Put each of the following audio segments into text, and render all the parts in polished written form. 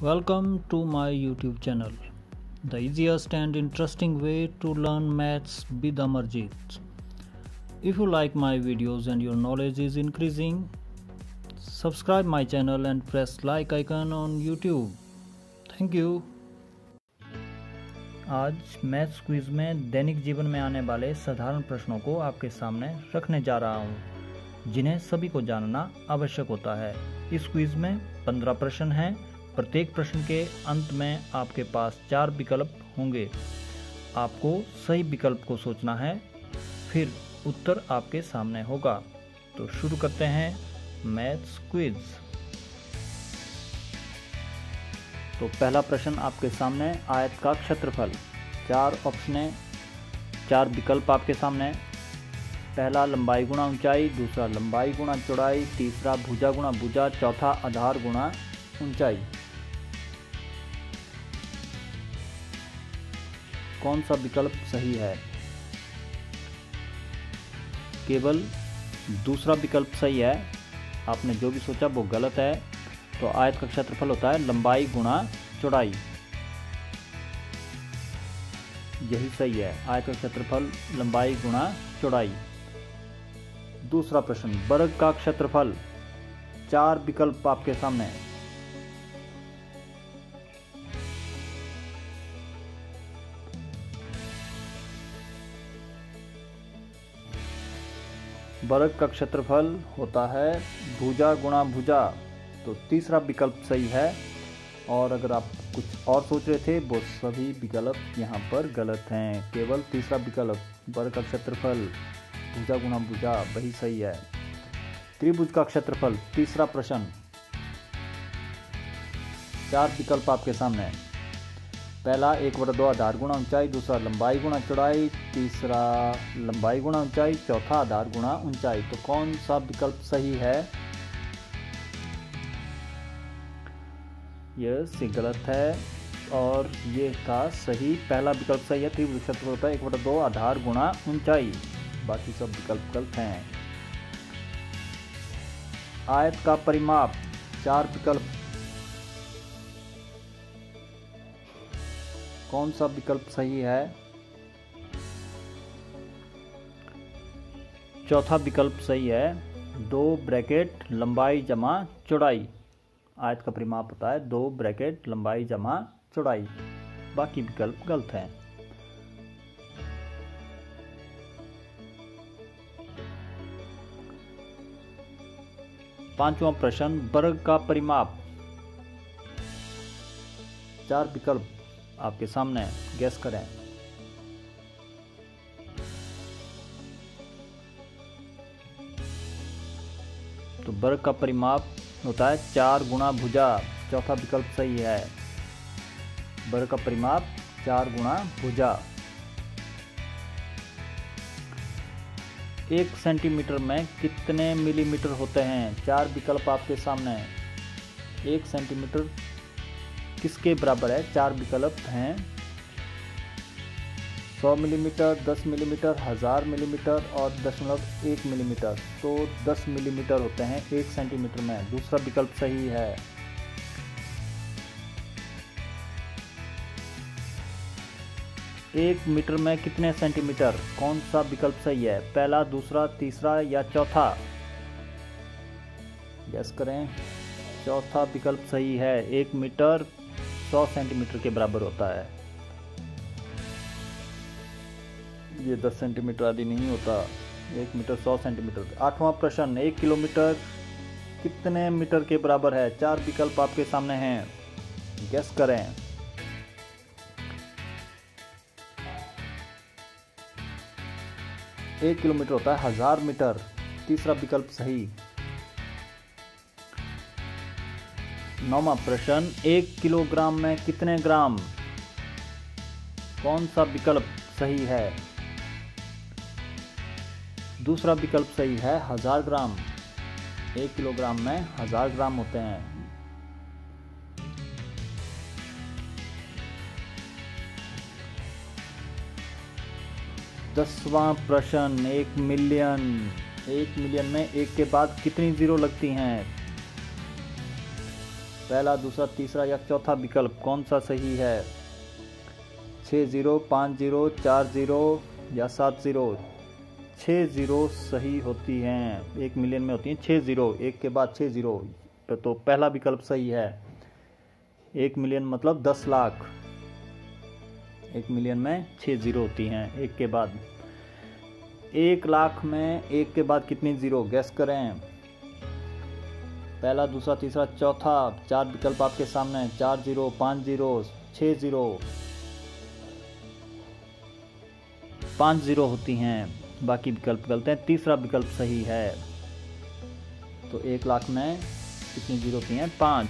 Welcome to my YouTube channel, the easiest and interesting way to learn maths with Amarjit. If you like my videos and your knowledge is increasing, subscribe my channel and press like icon on YouTube. Thank you. आज maths quiz में दैनिक जीवन में आने वाले साधारण प्रश्नों को आपके सामने रखने जा रहा हूँ, जिन्हें सभी को जानना आवश्यक होता है। इस क्विज में 15 प्रश्न हैं। प्रत्येक प्रश्न के अंत में आपके पास 4 विकल्प होंगे। आपको सही विकल्प को सोचना है, फिर उत्तर आपके सामने होगा। तो शुरू करते हैं मैथ्स क्विज। तो पहला प्रश्न आपके सामने, आयत का क्षेत्रफल। 4 ऑप्शन, 4 विकल्प आपके सामने। पहला लंबाई गुणा ऊंचाई, दूसरा लंबाई गुणा चौड़ाई, तीसरा भुजा गुणा भुजा, चौथा आधार गुणा ऊंचाई। कौन सा विकल्प सही है? केवल दूसरा विकल्प सही है। आपने जो भी सोचा वो गलत है। तो आयत का क्षेत्रफल होता है लंबाई गुणा चौड़ाई, यही सही है। आयत का क्षेत्रफल लंबाई गुणा चौड़ाई। दूसरा प्रश्न, वर्ग का क्षेत्रफल। 4 विकल्प आपके सामने। वर्ग का क्षेत्रफल होता है भुजा गुणा भुजा। तो तीसरा विकल्प सही है। और अगर आप कुछ और सोच रहे थे वो सभी विकल्प यहाँ पर गलत हैं। केवल तीसरा विकल्प वर्ग का क्षेत्रफल भुजा गुणा भुजा वही सही है। त्रिभुज का क्षेत्रफल। तीसरा प्रश्न, 4 विकल्प आपके सामने। पहला 1/2 आधार गुणा ऊंचाई, दूसरा लंबाई गुणा चौड़ाई, तीसरा लंबाई गुणा ऊंचाई, चौथा आधार गुणा ऊंचाई। तो कौन सा विकल्प सही है? यह से गलत है और ये था सही। पहला विकल्प सही है। त्रिभुज क्षेत्रफल होता है 1/2 आधार गुणा ऊंचाई। बाकी सब विकल्प गलत हैं। आयत का परिमाप। 4 विकल्प। कौन सा विकल्प सही है? चौथा विकल्प सही है। 2 ब्रैकेट लंबाई जमा चौड़ाई। आयत का परिमाप होता है 2 ब्रैकेट लंबाई जमा चौड़ाई। बाकी विकल्प गलत हैं। पांचवा प्रश्न, वर्ग का परिमाप। 4 विकल्प आपके सामने, गैस करें। तो वर्ग का परिमाप होता है 4 गुणा भुजा। चौथा विकल्प सही है। वर्ग का परिमाप 4 गुणा भुजा। 1 सेंटीमीटर में कितने मिलीमीटर होते हैं? 4 विकल्प आपके सामने। 1 सेंटीमीटर किसके बराबर है? 4 विकल्प हैं। 100 मिलीमीटर, 10 मिलीमीटर, 1000 मिलीमीटर और 0.1 मिलीमीटर। तो 10 मिलीमीटर होते हैं 1 सेंटीमीटर में। दूसरा विकल्प सही है। एक मीटर में कितने सेंटीमीटर? कौन सा विकल्प सही है? पहला, दूसरा, तीसरा या चौथा? गैस करें। चौथा विकल्प सही है। 1 मीटर 100 सेंटीमीटर के बराबर होता है। ये 10 सेंटीमीटर आदि नहीं होता। 1 मीटर 100 सेंटीमीटर। 8वां प्रश्न, 1 किलोमीटर कितने मीटर के बराबर है? 4 विकल्प आपके सामने हैं, गैस करें। एक किलोमीटर होता है 1000 मीटर। तीसरा विकल्प सही। 9वां प्रश्न, 1 किलोग्राम में कितने ग्राम? कौन सा विकल्प सही है? दूसरा विकल्प सही है 1000 ग्राम। 1 किलोग्राम में 1000 ग्राम होते हैं। 10वां प्रश्न, 1 मिलियन। 1 मिलियन में 1 के बाद कितनी जीरो लगती हैं? पहला, दूसरा, तीसरा या चौथा विकल्प कौन सा सही है? 6 0, 5 0, 4 0 या 7 0? 6 0 सही होती हैं। 1 मिलियन में होती हैं 6 0, एक के बाद 6 0, तो पहला विकल्प सही है। 1 मिलियन मतलब 10 लाख। 1 मिलियन में 6 0 होती हैं एक के बाद। 1 लाख में एक के बाद कितनी जीरो? गैस करें। पहला, दूसरा, तीसरा, चौथा। 4 विकल्प आपके सामने। 4 0, 5 0, 6 0। 5 0 होती हैं, बाकी विकल्प गलत हैं। तीसरा विकल्प सही है। तो 1 लाख में कितनी जीरो होती हैं? 5।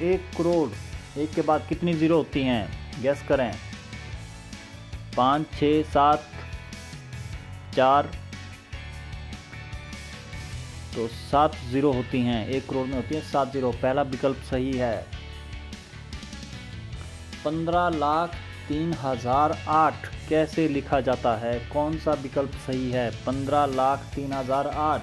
1 करोड़, एक के बाद कितनी जीरो होती हैं? गैस करें। 5 6 7 4, तो 7 0 होती हैं। 1 करोड़ में होती है 7 0। पहला विकल्प सही है। 15,03,008 कैसे लिखा जाता है? कौन सा विकल्प सही है? 15,03,008।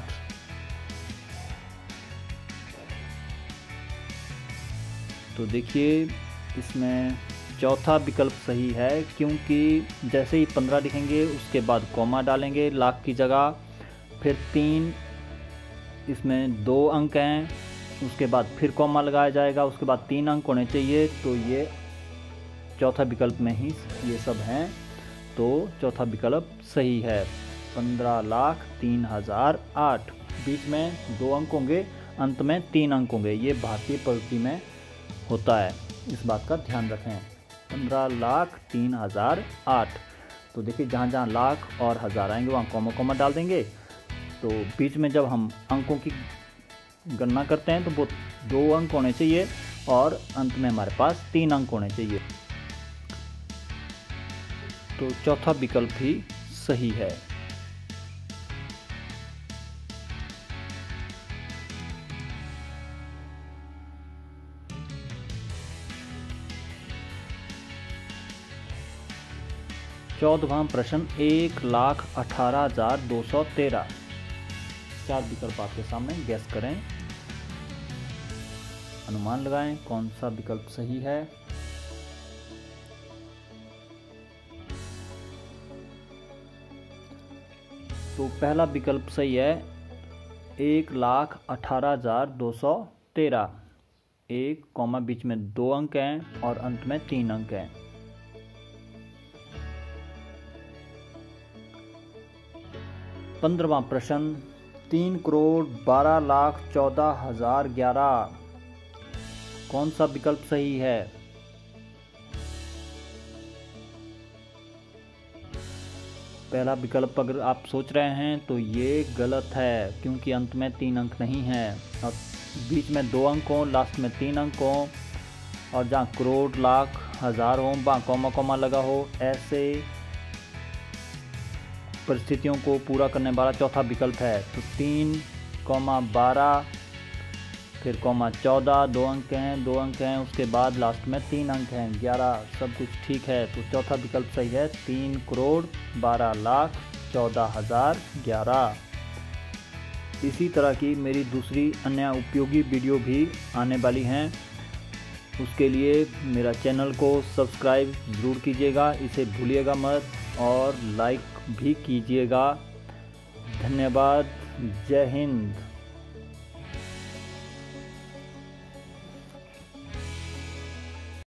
तो देखिए, इसमें चौथा विकल्प सही है, क्योंकि जैसे ही 15 लिखेंगे उसके बाद कॉमा डालेंगे लाख की जगह, फिर 3, इसमें 2 अंक हैं, उसके बाद फिर कॉमा लगाया जाएगा, उसके बाद 3 अंक होने चाहिए। तो ये चौथा विकल्प में ही ये सब हैं, तो चौथा विकल्प सही है। 15,03,008। बीच में 2 अंक होंगे, अंत में 3 अंक होंगे। ये भारतीय पद्धति में होता है, इस बात का ध्यान रखें। 15,03,008। तो देखिए, जहाँ जहाँ लाख और हज़ार आएंगे वहाँ कॉमा कॉमा डाल देंगे। तो बीच में जब हम अंकों की गणना करते हैं तो वो 2 अंक होने चाहिए और अंत में हमारे पास 3 अंक होने चाहिए। तो चौथा विकल्प ही सही है। चौदहवां प्रश्न, 1,18,213। 4 विकल्प आपके सामने, गैस करें, अनुमान लगाएं कौन सा विकल्प सही है। तो पहला विकल्प सही है, 1,18,213। 1 कॉमा बीच में 2 अंक हैं और अंत में 3 अंक हैं। 15वां प्रश्न, 3,12,14,011। कौन सा विकल्प सही है? पहला विकल्प अगर आप सोच रहे हैं तो ये गलत है, क्योंकि अंत में 3 अंक नहीं है और बीच में 2 अंक हों, लास्ट में 3 अंक हों, और जहाँ करोड़, लाख, हज़ार हों वहाँ कॉमा कॉमा लगा हो। ऐसे परिस्थितियों को पूरा करने वाला चौथा विकल्प है। तो 3,12, फिर कॉमा 14, 2 अंक हैं, 2 अंक हैं, उसके बाद लास्ट में 3 अंक हैं, 11। सब कुछ ठीक है, तो चौथा विकल्प सही है। 3,12,14,011। इसी तरह की मेरी दूसरी अन्य उपयोगी वीडियो भी आने वाली हैं। उसके लिए मेरा चैनल को सब्सक्राइब ज़रूर कीजिएगा, इसे भूलिएगा मत, और लाइक भी कीजिएगा। धन्यवाद। जय हिंद।